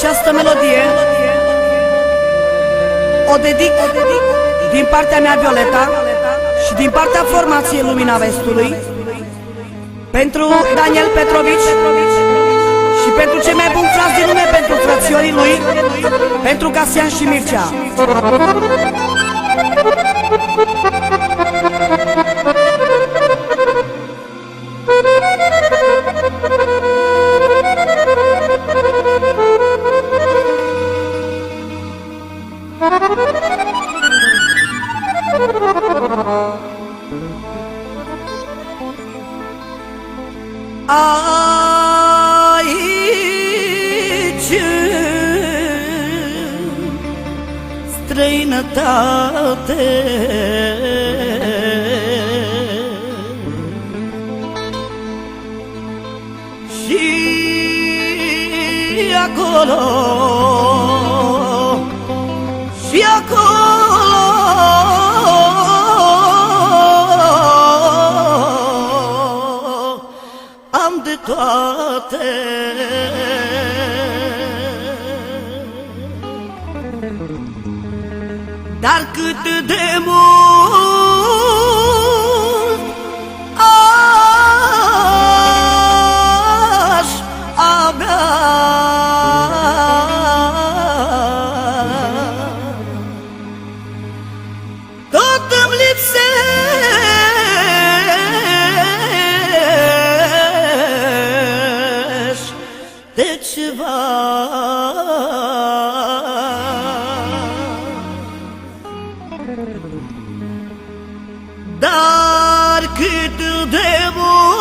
Această melodie o dedic din partea mea, Violeta, și din partea formației Lumina Vestului, pentru Daniel Petrovici și pentru cei mai buni frați din lume, pentru frățiorii lui, pentru Casian și Mircea. Aici, străinătate, și acolo, și acolo am de toate. Dar cât de mult aș avea, tot îmi lipsește ceva. Dar cât de mult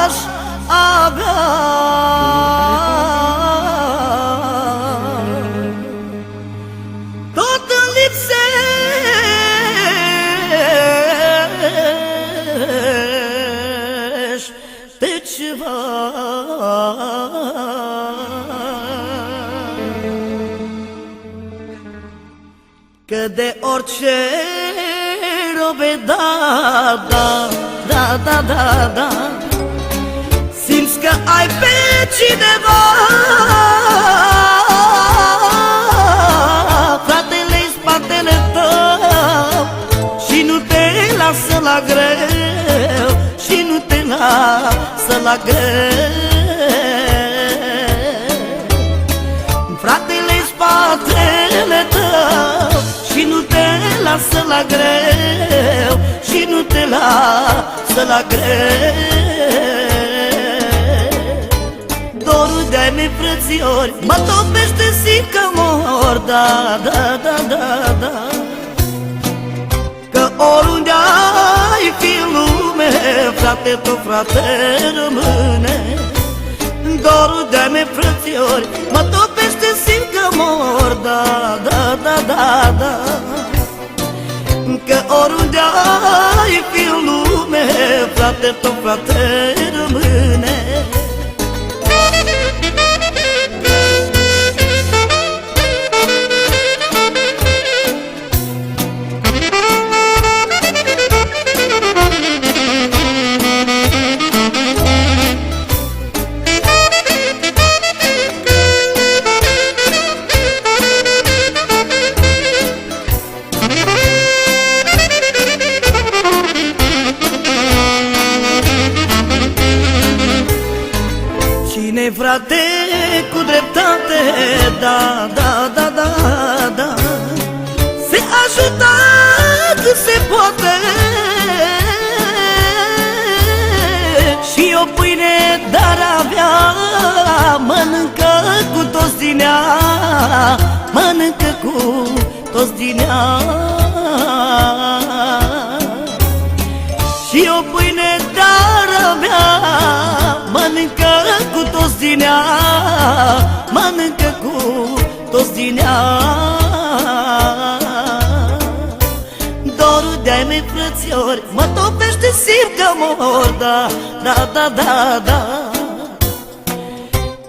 aș avea, tot îmi lipsește ceva. Că de orice robe, da, da, da, da, da, da, simți că ai pe cineva, fratele-i spatele tău și nu te lasă la greu, și nu te lasă la greu. Fratele-i spatele tău și nu te lasă la greu, și nu te lasă la greu. Dorul de-ai mei frățiori mă topește, simt că mor, da, da, da, da, da. Că oriunde ai fi în lume, frate, tot frate rămâne. Dorul de-ai mei frățiori mă topește, simt că mor, da, da, da, da, da. Că oriunde ai fi în lume, frate, tot frate rămâne. Cine, frate, cu dreptate, da, da, da, da, da, se ajută cât se poate, și o pâine dar avea, mănâncă cu toți din ea, mănâncă cu toți din ea. Și o pâine dar avea, mănâncă cu toți din ea, mănâncă cu toți din ea. Dorul de-ai mei frățiori mă topește, simt că mor, da, da, da, da, da.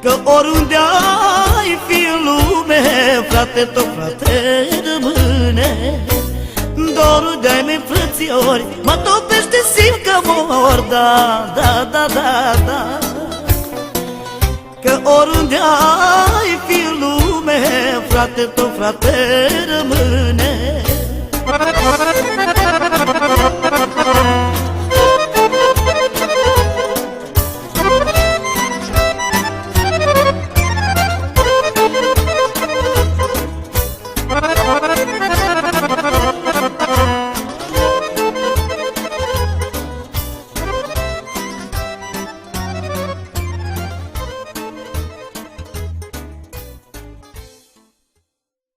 Că oriunde ai fi în lume, frate, tot frate rămâne. Dorul de-ai mei frățiori frățiori, mă topește, simt că mor, da, da, da, da, da. Că oriunde ai fi în lume, frate, tot frate rămâne.